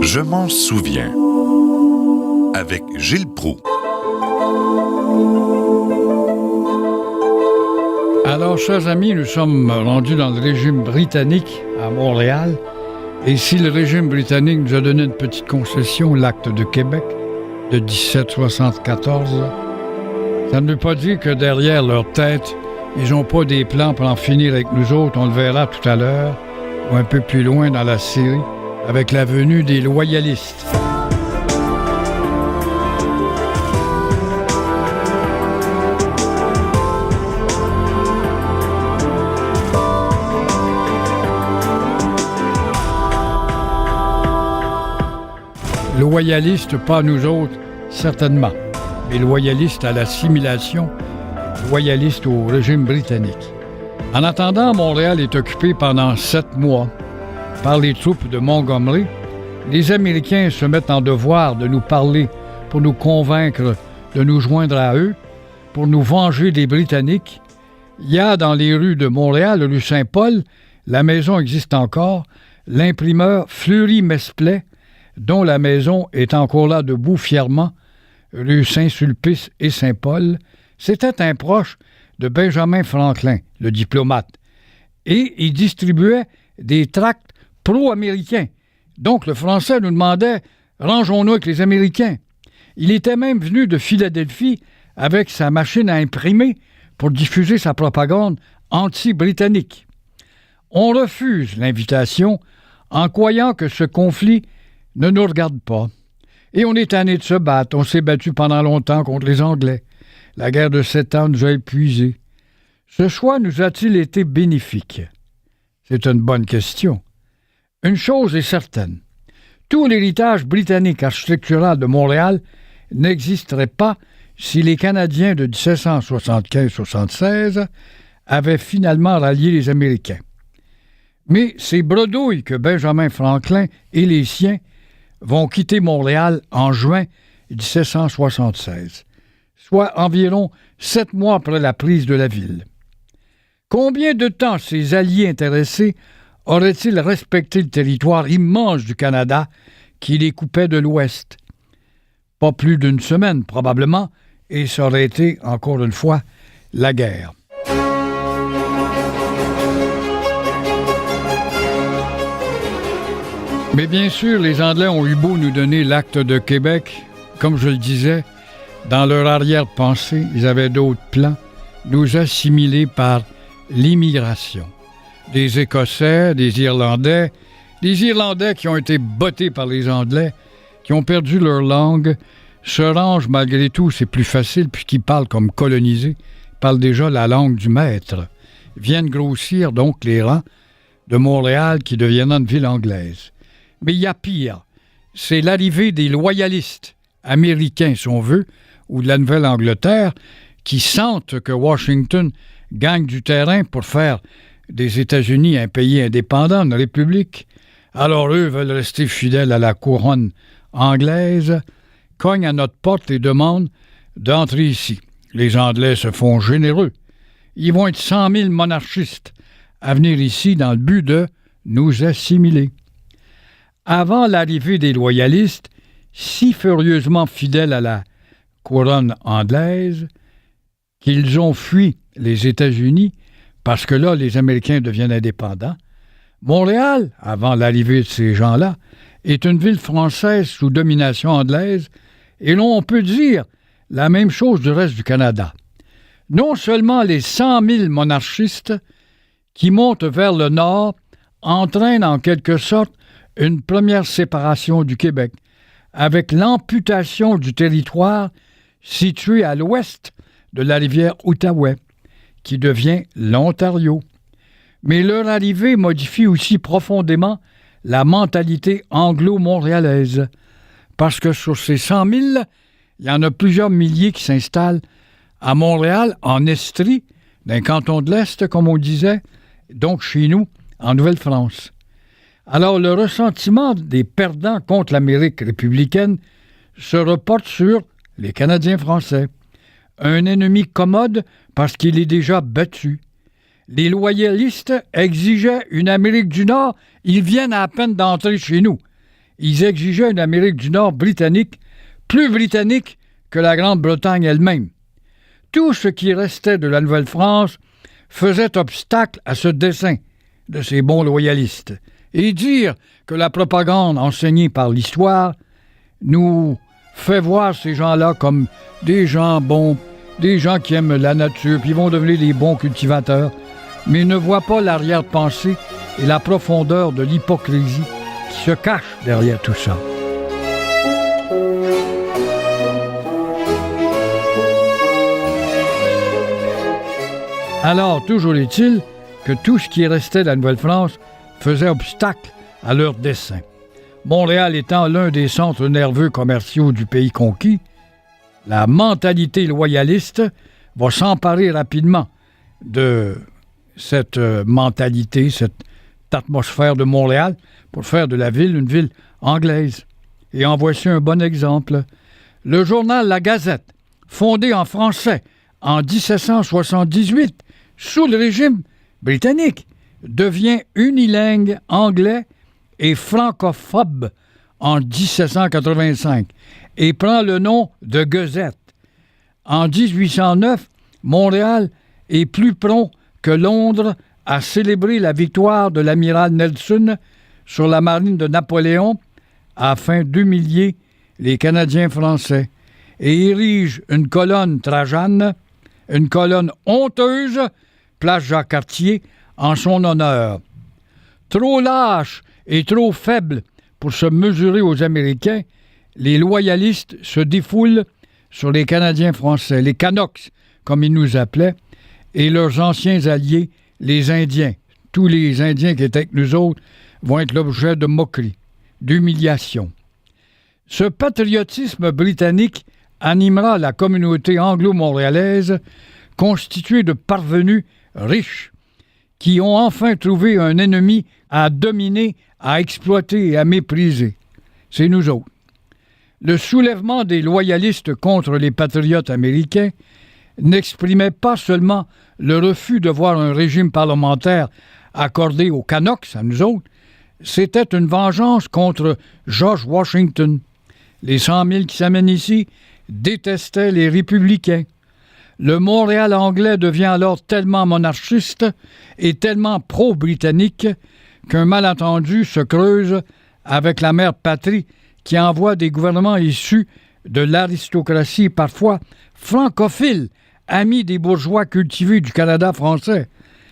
Je m'en souviens. Avec Gilles Proulx. Alors, chers amis, nous sommes rendus dans le régime britannique à Montréal. Et si le régime britannique nous a donné une petite concession, l'acte de Québec de 1774, ça ne veut pas dire que derrière leur tête, ils n'ont pas des plans pour en finir avec nous autres. On le verra tout à l'heure, ou un peu plus loin dans la série, avec la venue des loyalistes. Loyalistes, pas nous autres, certainement, mais loyalistes à l'assimilation, loyalistes au régime britannique. En attendant, Montréal est occupé pendant 7 mois par les troupes de Montgomery. Les Américains se mettent en devoir de nous parler pour nous convaincre de nous joindre à eux, pour nous venger des Britanniques. Il y a dans les rues de Montréal, rue Saint-Paul, la maison existe encore, l'imprimeur Fleury-Mesplet, dont la maison est encore là debout fièrement, rue Saint-Sulpice et Saint-Paul, c'était un proche de Benjamin Franklin, le diplomate, et il distribuait des tracts pro-américains. Donc le Français nous demandait « rangeons-nous avec les Américains ». Il était même venu de Philadelphie avec sa machine à imprimer pour diffuser sa propagande anti-britannique. On refuse l'invitation en croyant que ce conflit ne nous regarde pas. Et on est tanné de se battre. On s'est battu pendant longtemps contre les Anglais. La guerre de 7 ans nous a épuisés. Ce choix nous a-t-il été bénéfique? C'est une bonne question. Une chose est certaine. Tout l'héritage britannique architectural de Montréal n'existerait pas si les Canadiens de 1775-76 avaient finalement rallié les Américains. Mais ces bredouilles que Benjamin Franklin et les siens vont quitter Montréal en juin 1776, soit environ 7 mois après la prise de la ville. Combien de temps ces alliés intéressés auraient-ils respecté le territoire immense du Canada qui les coupait de l'Ouest? Pas plus d'une semaine, probablement, et ça aurait été, encore une fois, la guerre. Mais bien sûr, les Anglais ont eu beau nous donner l'acte de Québec. Comme je le disais, dans leur arrière-pensée, ils avaient d'autres plans, nous assimiler par l'immigration. Des Écossais, des Irlandais qui ont été bottés par les Anglais, qui ont perdu leur langue, se rangent malgré tout, c'est plus facile puisqu'ils parlent comme colonisés, ils parlent déjà la langue du maître, viennent grossir donc les rangs de Montréal qui deviendra une ville anglaise. Mais il y a pire, c'est l'arrivée des loyalistes américains, si on veut, ou de la Nouvelle-Angleterre, qui sentent que Washington gagne du terrain pour faire des États-Unis un pays indépendant, une république. Alors eux veulent rester fidèles à la couronne anglaise, cognent à notre porte et demandent d'entrer ici. Les Anglais se font généreux. Ils vont être 100 000 monarchistes à venir ici dans le but de nous assimiler. Avant l'arrivée des loyalistes, si furieusement fidèles à la couronne anglaise, qu'ils ont fui les États-Unis, parce que là, les Américains deviennent indépendants, Montréal, avant l'arrivée de ces gens-là, est une ville française sous domination anglaise, et l'on peut dire la même chose du reste du Canada. Non seulement les 100 000 monarchistes qui montent vers le nord entraînent en quelque sorte une première séparation du Québec, avec l'amputation du territoire situé à l'ouest de la rivière Outaouais, qui devient l'Ontario. Mais leur arrivée modifie aussi profondément la mentalité anglo-montréalaise, parce que sur ces 100 000, il y en a plusieurs milliers qui s'installent à Montréal, en Estrie, d'un canton de l'Est, comme on disait, donc chez nous, en Nouvelle-France. Alors, le ressentiment des perdants contre l'Amérique républicaine se reporte sur les Canadiens français. Un ennemi commode parce qu'il est déjà battu. Les loyalistes exigeaient une Amérique du Nord, ils viennent à peine d'entrer chez nous. ils exigeaient une Amérique du Nord britannique, plus britannique que la Grande-Bretagne elle-même. Tout ce qui restait de la Nouvelle-France faisait obstacle à ce dessein de ces bons loyalistes. Et dire que la propagande enseignée par l'histoire nous fait voir ces gens-là comme des gens bons, des gens qui aiment la nature, puis vont devenir des bons cultivateurs, mais ne voient pas l'arrière-pensée et la profondeur de l'hypocrisie qui se cache derrière tout ça. Alors, toujours est-il que tout ce qui restait de la Nouvelle-France faisait obstacle à leur dessein. Montréal étant l'un des centres nerveux commerciaux du pays conquis, la mentalité loyaliste va s'emparer rapidement de cette mentalité, cette atmosphère de Montréal pour faire de la ville une ville anglaise. Et en voici un bon exemple. Le journal La Gazette, fondé en français en 1778 sous le régime britannique, devient unilingue anglais et francophobe en 1785 et prend le nom de Gazette. En 1809, Montréal est plus prompt que Londres à célébrer la victoire de l'amiral Nelson sur la marine de Napoléon afin d'humilier les Canadiens français et érige une colonne Trajane, une colonne honteuse, place Jacques-Cartier, en son honneur. Trop lâche et trop faible pour se mesurer aux Américains, les loyalistes se défoulent sur les Canadiens français, les Canucks, comme ils nous appelaient, et leurs anciens alliés, les Indiens. Tous les Indiens qui étaient avec nous autres vont être l'objet de moquerie, d'humiliation. Ce patriotisme britannique animera la communauté anglo-montréalaise constituée de parvenus riches qui ont enfin trouvé un ennemi à dominer, à exploiter et à mépriser. C'est nous autres. Le soulèvement des loyalistes contre les patriotes américains n'exprimait pas seulement le refus de voir un régime parlementaire accordé aux Canucks, à nous autres, c'était une vengeance contre George Washington. Les 100 000 qui s'amènent ici détestaient les républicains. Le Montréal anglais devient alors tellement monarchiste et tellement pro-britannique qu'un malentendu se creuse avec la mère patrie qui envoie des gouvernements issus de l'aristocratie, parfois francophiles, amis des bourgeois cultivés du Canada français.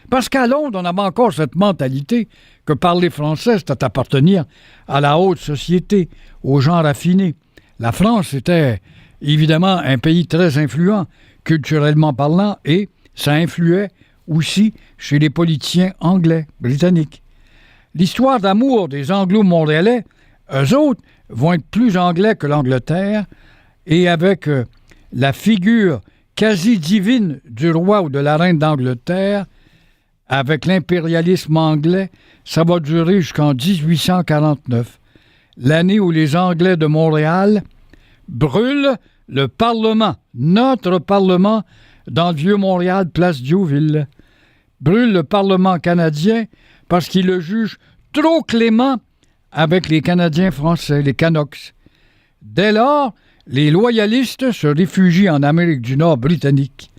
Parce qu'à Londres, on avait encore cette mentalité que parler français, c'était appartenir à la haute société, aux gens raffinés. La France était évidemment un pays très influent, culturellement parlant, et ça influait aussi chez les politiciens anglais, britanniques. L'histoire d'amour des Anglo-Montréalais, eux autres, vont être plus anglais que l'Angleterre, et avec la figure quasi divine du roi ou de la reine d'Angleterre, avec l'impérialisme anglais, ça va durer jusqu'en 1849, l'année où les Anglais de Montréal brûlent le Parlement, notre Parlement, dans le Vieux-Montréal, place Diouville. Brûlent le Parlement canadien parce qu'ils le jugent trop clément avec les Canadiens français, les Canucks. Dès lors, les loyalistes se réfugient en Amérique du Nord britannique.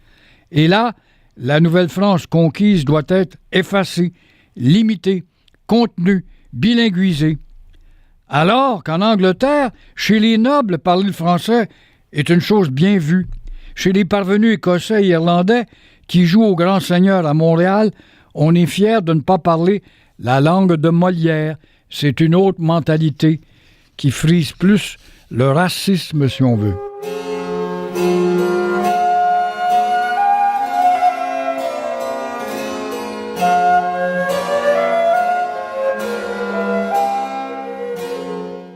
Et là, la Nouvelle-France conquise doit être effacée, limitée, contenue, bilinguisée. Alors qu'en Angleterre, chez les nobles, parler le français est une chose bien vue. Chez les parvenus écossais et irlandais qui jouent au grand seigneur à Montréal, on est fier de ne pas parler la langue de Molière. C'est une autre mentalité qui frise plus le racisme, si on veut.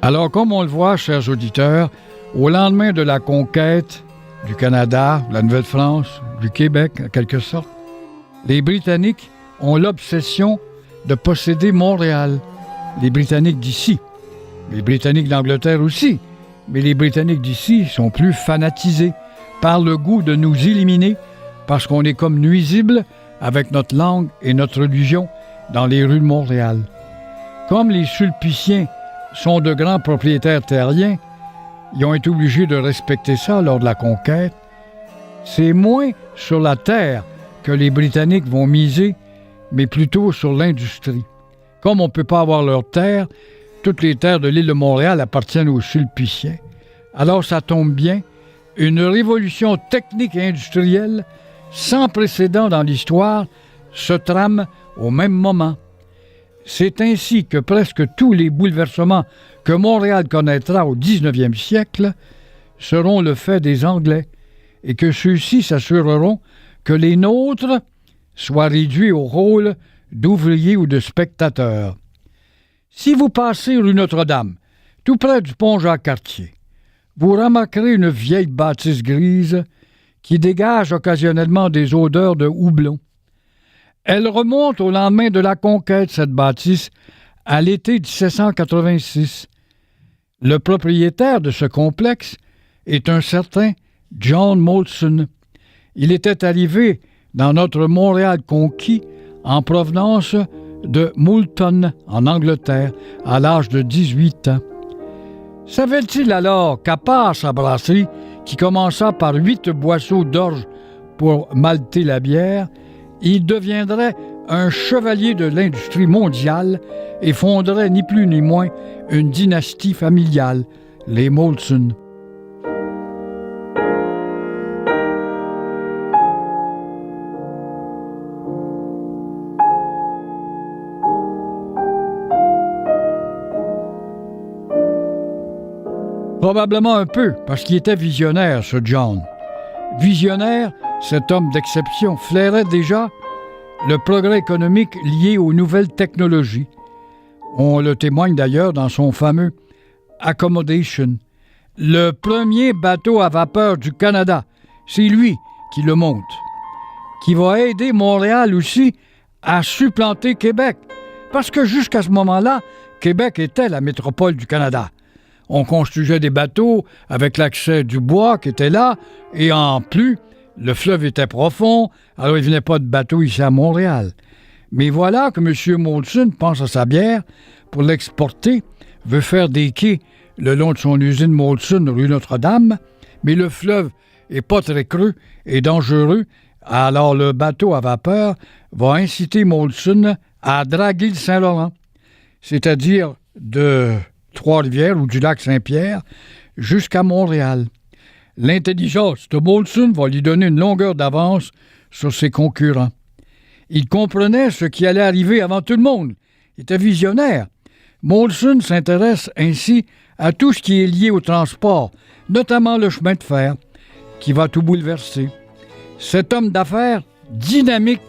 Alors, comme on le voit, chers auditeurs, au lendemain de la conquête du Canada, de la Nouvelle-France, du Québec, en quelque sorte, les Britanniques ont l'obsession de posséder Montréal. Les Britanniques d'ici. Les Britanniques d'Angleterre aussi. Mais les Britanniques d'ici sont plus fanatisés par le goût de nous éliminer parce qu'on est comme nuisible avec notre langue et notre religion dans les rues de Montréal. Comme les Sulpiciens sont de grands propriétaires terriens. Ils ont été obligés de respecter ça lors de la conquête. C'est moins sur la terre que les Britanniques vont miser, mais plutôt sur l'industrie. Comme on ne peut pas avoir leur terre, toutes les terres de l'île de Montréal appartiennent aux Sulpiciens. Alors ça tombe bien, une révolution technique et industrielle sans précédent dans l'histoire se trame au même moment. C'est ainsi que presque tous les bouleversements que Montréal connaîtra au 19e siècle seront le fait des Anglais et que ceux-ci s'assureront que les nôtres soient réduits au rôle d'ouvriers ou de spectateurs. Si vous passez rue Notre-Dame, tout près du pont Jacques-Cartier, vous remarquerez une vieille bâtisse grise qui dégage occasionnellement des odeurs de houblon. Elle remonte au lendemain de la conquête, cette bâtisse, à l'été 1786. Le propriétaire de ce complexe est un certain John Molson. Il était arrivé dans notre Montréal conquis en provenance de Moulton, en Angleterre, à l'âge de 18 ans. Savait-il alors qu'à part sa brasserie, qui commença par 8 boisseaux d'orge pour malter la bière, il deviendrait un chevalier de l'industrie mondiale et fonderait ni plus ni moins une dynastie familiale, les Molson. Probablement un peu, parce qu'il était visionnaire, ce John. Visionnaire, cet homme d'exception flairait déjà le progrès économique lié aux nouvelles technologies. On le témoigne d'ailleurs dans son fameux Accommodation, le premier bateau à vapeur du Canada. C'est lui qui le monte, qui va aider Montréal aussi à supplanter Québec, parce que jusqu'à ce moment-là, Québec était la métropole du Canada. On construisait des bateaux avec l'accès du bois qui était là, et en plus, le fleuve était profond, alors il ne venait pas de bateau ici à Montréal. Mais voilà que M. Molson pense à sa bière pour l'exporter, veut faire des quais le long de son usine Molson rue Notre-Dame, mais le fleuve est pas très creux et dangereux, alors le bateau à vapeur va inciter Molson à draguer le Saint-Laurent, c'est-à-dire de Trois-Rivières ou du lac Saint-Pierre jusqu'à Montréal. L'intelligence de Molson va lui donner une longueur d'avance sur ses concurrents. Il comprenait ce qui allait arriver avant tout le monde. Il était visionnaire. Molson s'intéresse ainsi à tout ce qui est lié au transport, notamment le chemin de fer, qui va tout bouleverser. Cet homme d'affaires dynamique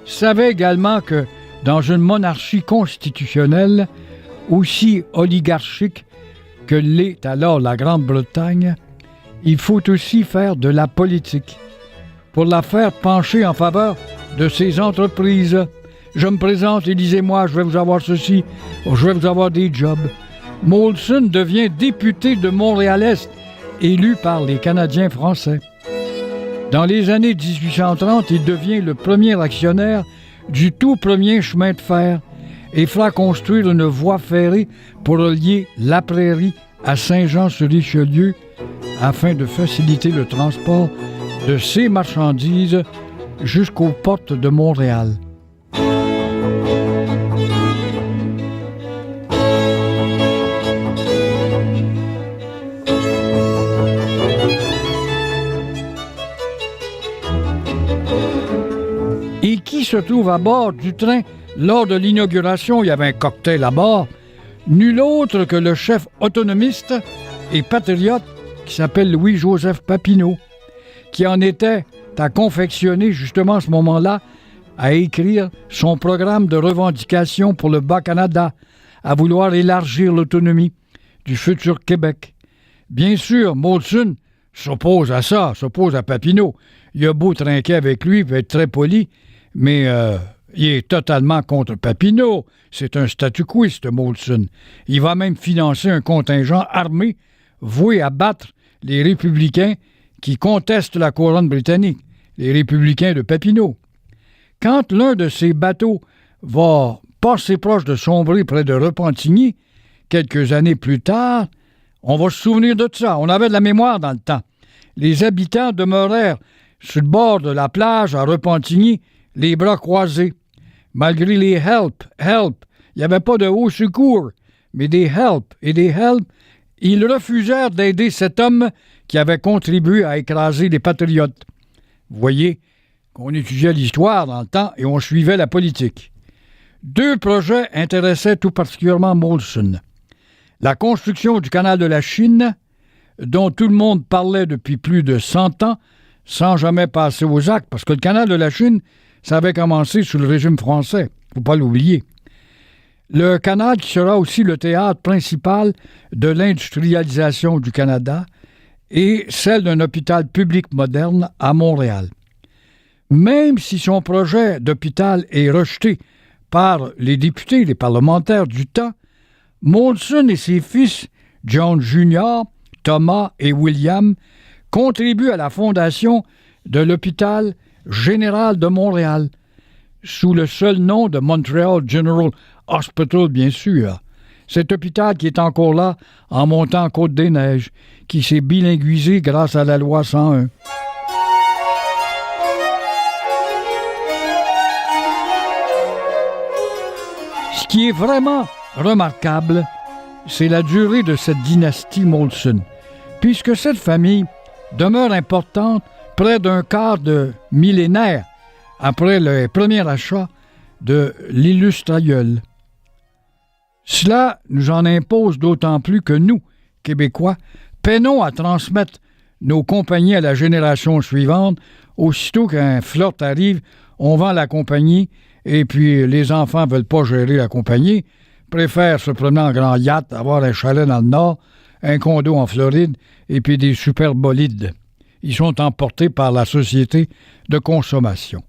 savait également que dans une monarchie constitutionnelle, aussi oligarchique que l'est alors la Grande-Bretagne, il faut aussi faire de la politique pour la faire pencher en faveur de ses entreprises. Je me présente, élisez-moi, je vais vous avoir ceci, je vais vous avoir des jobs. Molson devient député de Montréal-Est, élu par les Canadiens français. Dans les années 1830, il devient le premier actionnaire du tout premier chemin de fer et fera construire une voie ferrée pour relier la Prairie à Saint-Jean-sur-Richelieu afin de faciliter le transport de ces marchandises jusqu'aux portes de Montréal. Et qui se trouve à bord du train lors de l'inauguration? Il y avait un cocktail à bord. Nul autre que le chef autonomiste et patriote qui s'appelle Louis-Joseph Papineau, qui en était à confectionner justement à ce moment-là, à écrire son programme de revendication pour le Bas-Canada, à vouloir élargir l'autonomie du futur Québec. Bien sûr, Molson s'oppose à ça, s'oppose à Papineau. Il a beau trinquer avec lui, il va être très poli, mais il est totalement contre Papineau. C'est un statu-quiste, Molson. Il va même financer un contingent armé voué à battre les républicains qui contestent la couronne britannique, les républicains de Papineau. Quand l'un de ces bateaux va passer proche de sombrer près de Repentigny, quelques années plus tard, on va se souvenir de ça. On avait de la mémoire dans le temps. Les habitants demeurèrent sur le bord de la plage à Repentigny, les bras croisés. Malgré les help, il n'y avait pas de haut secours, mais des help, ils refusèrent d'aider cet homme qui avait contribué à écraser les patriotes. Vous voyez qu'on étudiait l'histoire dans le temps et on suivait la politique. 2 projets intéressaient tout particulièrement Molson. La construction du canal de la Chine, dont tout le monde parlait depuis plus de 100 ans, sans jamais passer aux actes, parce que le canal de la Chine, ça avait commencé sous le régime français, il ne faut pas l'oublier. Le canal qui sera aussi le théâtre principal de l'industrialisation du Canada et celle d'un hôpital public moderne à Montréal. Même si son projet d'hôpital est rejeté par les députés, les parlementaires du temps, Molson et ses fils, John Jr., Thomas et William, contribuent à la fondation de l'hôpital général de Montréal, sous le seul nom de Montreal General Hospital, bien sûr. Cet hôpital qui est encore là en montant en Côte-des-Neiges, qui s'est bilinguisé grâce à la loi 101. Ce qui est vraiment remarquable, c'est la durée de cette dynastie Molson, puisque cette famille demeure importante près d'un quart de millénaire après le premier achat de l'illustre aïeul. Cela nous en impose d'autant plus que nous, Québécois, peinons à transmettre nos compagnies à la génération suivante. Aussitôt qu'un flirt arrive, on vend la compagnie et puis les enfants ne veulent pas gérer la compagnie, préfèrent se promener en grand yacht, avoir un chalet dans le Nord, un condo en Floride et puis des super bolides. Ils sont emportés par la société de consommation.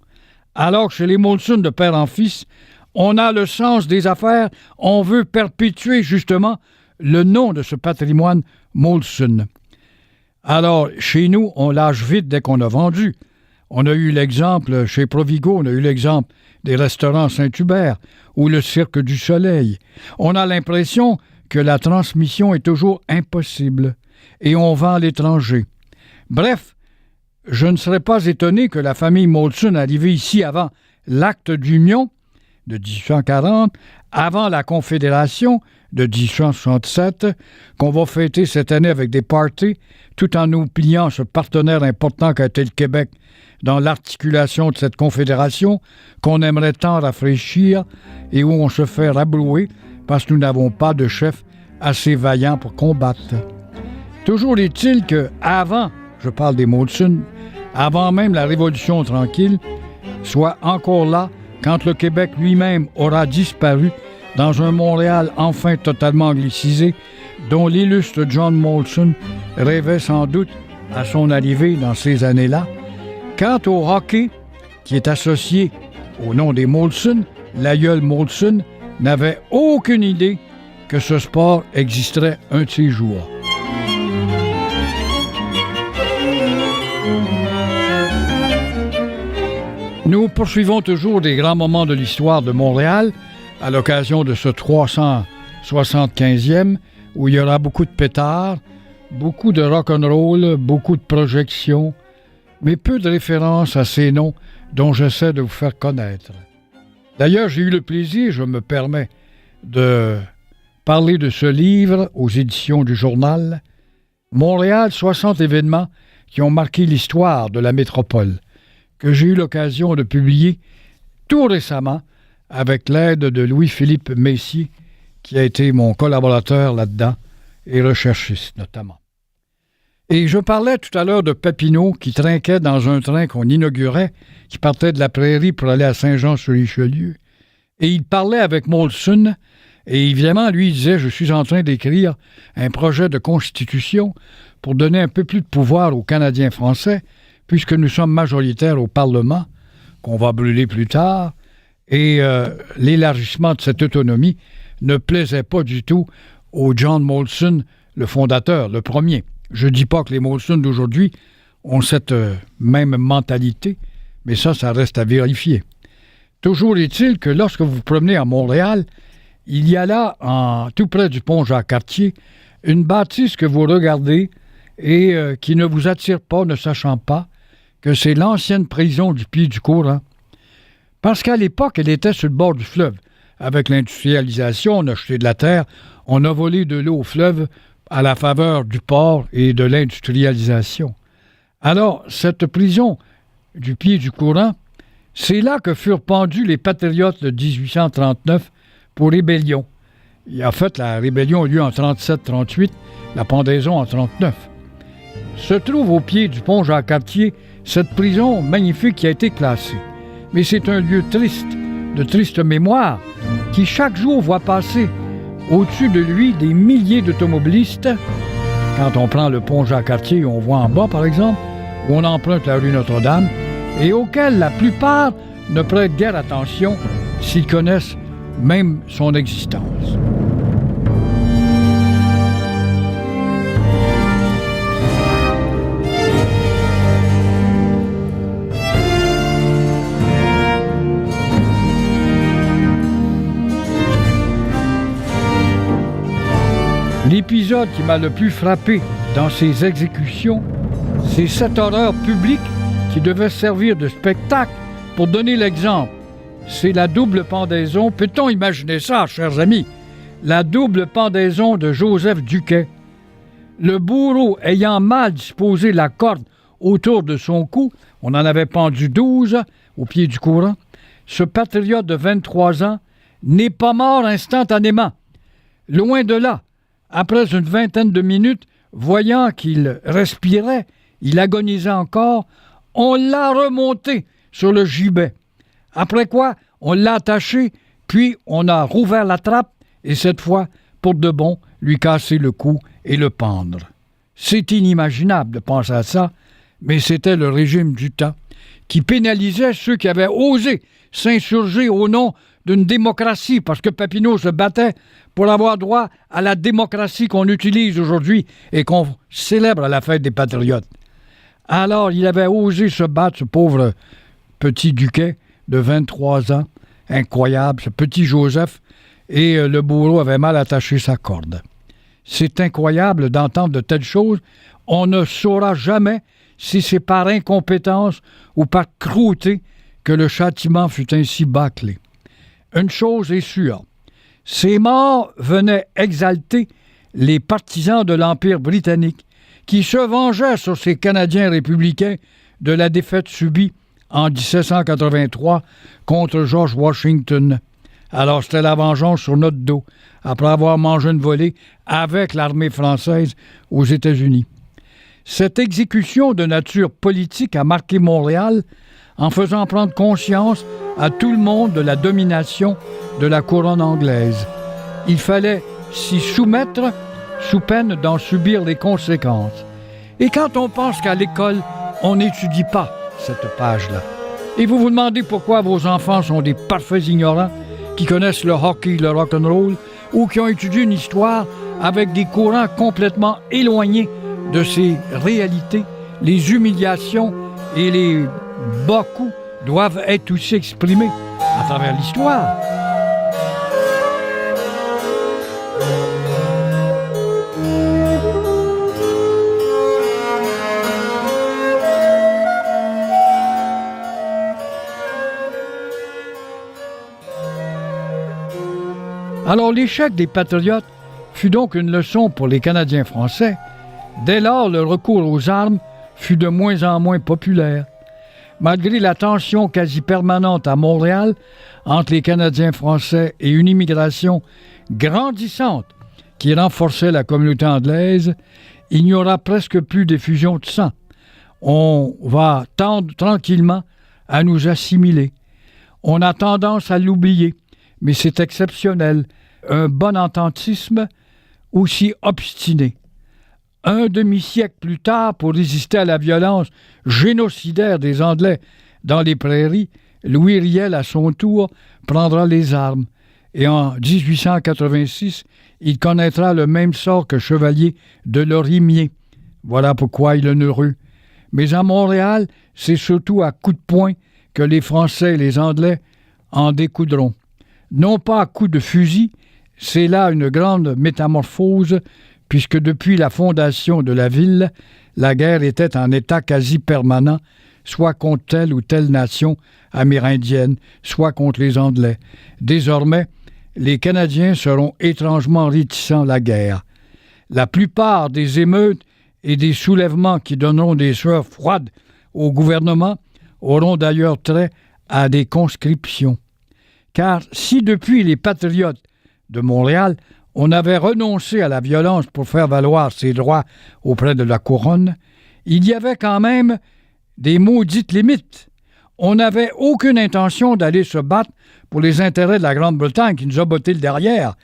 Alors que chez les Molson de père en fils, on a le sens des affaires, on veut perpétuer justement le nom de ce patrimoine Molson. Alors, chez nous, on lâche vite dès qu'on a vendu. On a eu l'exemple chez Provigo, on a eu l'exemple des restaurants Saint-Hubert ou le Cirque du Soleil. On a l'impression que la transmission est toujours impossible et on vend à l'étranger. Bref, je ne serais pas étonné que la famille Molson arrivée ici avant l'acte d'union de 1840, avant la Confédération de 1867, qu'on va fêter cette année avec des parties, tout en oubliant ce partenaire important qu'a été le Québec dans l'articulation de cette confédération qu'on aimerait tant rafraîchir et où on se fait rabrouer parce que nous n'avons pas de chef assez vaillant pour combattre. Toujours est-il que avant, je parle des Molson, avant même la Révolution tranquille, soit encore là quand le Québec lui-même aura disparu dans un Montréal enfin totalement anglicisé, dont l'illustre John Molson rêvait sans doute à son arrivée dans ces années-là. Quant au hockey, qui est associé au nom des Molson, l'aïeul Molson n'avait aucune idée que ce sport existerait un de ces jours. Nous poursuivons toujours des grands moments de l'histoire de Montréal à l'occasion de ce 375e où il y aura beaucoup de pétards, beaucoup de rock'n'roll, beaucoup de projections, mais peu de références à ces noms dont j'essaie de vous faire connaître. D'ailleurs, j'ai eu le plaisir, je me permets, de parler de ce livre aux éditions du Journal, Montréal, 60 événements qui ont marqué l'histoire de la métropole, que j'ai eu l'occasion de publier tout récemment avec l'aide de Louis-Philippe Messier, qui a été mon collaborateur là-dedans et recherchiste notamment. Et je parlais tout à l'heure de Papineau qui trinquait dans un train qu'on inaugurait, qui partait de la Prairie pour aller à Saint-Jean-sur-Richelieu. Et il parlait avec Molson, et évidemment, lui, il disait « Je suis en train d'écrire un projet de constitution pour donner un peu plus de pouvoir aux Canadiens français, puisque nous sommes majoritaires au Parlement, qu'on va brûler plus tard, et l'élargissement de cette autonomie ne plaisait pas du tout au John Molson, le fondateur, le premier. Je ne dis pas que les Molson d'aujourd'hui ont cette même mentalité, mais ça reste à vérifier. Toujours est-il que lorsque vous vous promenez à Montréal, il y a là, tout près du pont Jacques-Cartier, une bâtisse que vous regardez et qui ne vous attire pas, ne sachant pas que c'est l'ancienne prison du Pied-du-Courant. Parce qu'à l'époque, elle était sur le bord du fleuve. Avec l'industrialisation, on a jeté de la terre, on a volé de l'eau au fleuve à la faveur du port et de l'industrialisation. Alors, cette prison du Pied-du-Courant, c'est là que furent pendus les patriotes de 1839 pour rébellion. En fait, la rébellion a eu lieu en 37-38, la pendaison en 39. Se trouve au pied du pont Jacques-Cartier cette prison magnifique qui a été classée. Mais c'est un lieu triste, de triste mémoire, qui chaque jour voit passer au-dessus de lui des milliers d'automobilistes. Quand on prend le pont Jacques-Cartier, on voit en bas, par exemple, où on emprunte la rue Notre-Dame, et auxquels la plupart ne prêtent guère attention s'ils connaissent même son existence. L'épisode qui m'a le plus frappé dans ces exécutions, c'est cette horreur publique qui devait servir de spectacle pour donner l'exemple. C'est la double pendaison. Peut-on imaginer ça, chers amis? La double pendaison de Joseph Duquet. Le bourreau ayant mal disposé la corde autour de son cou, on en avait pendu 12 au pied du courant, ce patriote de 23 ans n'est pas mort instantanément. Loin de là, après une vingtaine de minutes, voyant qu'il respirait, il agonisait encore, on l'a remonté sur le gibet. Après quoi, on l'a attaché, puis on a rouvert la trappe, et cette fois, pour de bon, lui casser le cou et le pendre. C'est inimaginable de penser à ça, mais c'était le régime du temps qui pénalisait ceux qui avaient osé s'insurger au nom d'une démocratie, parce que Papineau se battait pour avoir droit à la démocratie qu'on utilise aujourd'hui et qu'on célèbre à la fête des patriotes. Alors, il avait osé se battre, ce pauvre petit Duquet de 23 ans, incroyable, ce petit Joseph, et le bourreau avait mal attaché sa corde. C'est incroyable d'entendre de telles choses. On ne saura jamais si c'est par incompétence ou par cruauté que le châtiment fut ainsi bâclé. Une chose est sûre, ces morts venaient exalter les partisans de l'Empire britannique qui se vengeaient sur ces Canadiens républicains de la défaite subie en 1783 contre George Washington. Alors c'était la vengeance sur notre dos, après avoir mangé une volée avec l'armée française aux États-Unis. Cette exécution de nature politique a marqué Montréal en faisant prendre conscience à tout le monde de la domination de la couronne anglaise. Il fallait s'y soumettre sous peine d'en subir les conséquences. Et quand on pense qu'à l'école, on n'étudie pas cette page-là, et vous vous demandez pourquoi vos enfants sont des parfaits ignorants qui connaissent le hockey, le rock'n'roll, ou qui ont étudié une histoire avec des courants complètement éloignés de ces réalités, les humiliations et les bas coups doivent être aussi exprimés à travers l'histoire. Alors l'échec des Patriotes fut donc une leçon pour les Canadiens français. Dès lors, le recours aux armes fut de moins en moins populaire. Malgré la tension quasi permanente à Montréal entre les Canadiens français et une immigration grandissante qui renforçait la communauté anglaise, il n'y aura presque plus d'effusion de sang. On va tendre tranquillement à nous assimiler. On a tendance à l'oublier, mais c'est exceptionnel. Un bon ententisme aussi obstiné. Un demi-siècle plus tard, pour résister à la violence génocidaire des Anglais dans les prairies, Louis Riel, à son tour, prendra les armes. Et en 1886, il connaîtra le même sort que Chevalier de Lorimier. Voilà pourquoi il est heureux. Mais à Montréal, c'est surtout à coups de poing que les Français et les Anglais en découdront. Non pas à coups de fusil, C'est là une grande métamorphose, puisque depuis la fondation de la ville, la guerre était en état quasi permanent, soit contre telle ou telle nation amérindienne, soit contre les Anglais. Désormais, les Canadiens seront étrangement réticents à la guerre. La plupart des émeutes et des soulèvements qui donneront des sueurs froides au gouvernement auront d'ailleurs trait à des conscriptions. Car si depuis les Patriotes de Montréal, on avait renoncé à la violence pour faire valoir ses droits auprès de la couronne, il y avait quand même des maudites limites. On n'avait aucune intention d'aller se battre pour les intérêts de la Grande-Bretagne qui nous a botté le derrière.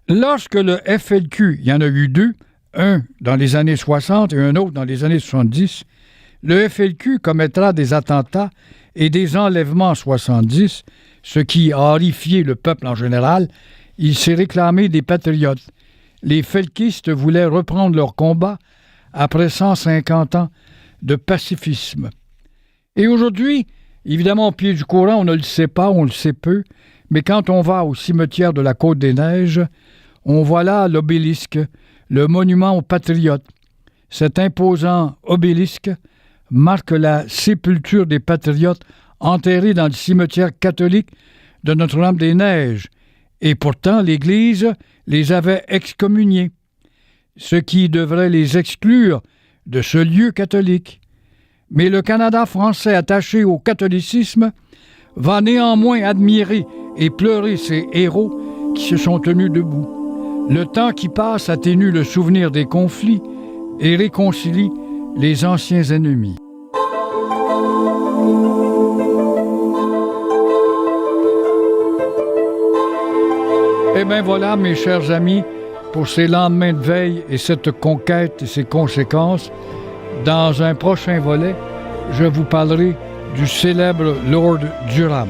Lorsque le FLQ, il y en a eu deux, un dans les années 60 et un autre dans les années 70, le FLQ commettra des attentats et des enlèvements en 70, ce qui a horrifié le peuple en général. Il s'est réclamé des patriotes. Les felkistes voulaient reprendre leur combat après 150 ans de pacifisme. Et aujourd'hui, évidemment, au pied du courant, on ne le sait pas, on le sait peu, mais quand on va au cimetière de la Côte-des-Neiges, on voit là l'obélisque, le monument aux patriotes. Cet imposant obélisque marque la sépulture des patriotes enterrés dans le cimetière catholique de Notre-Dame-des-Neiges. Et pourtant, l'Église les avait excommuniés, ce qui devrait les exclure de ce lieu catholique. Mais le Canada français attaché au catholicisme va néanmoins admirer et pleurer ces héros qui se sont tenus debout. Le temps qui passe atténue le souvenir des conflits et réconcilie les anciens ennemis. Eh bien voilà, mes chers amis, pour ces lendemains de veille et cette conquête et ses conséquences. Dans un prochain volet, je vous parlerai du célèbre Lord Durham.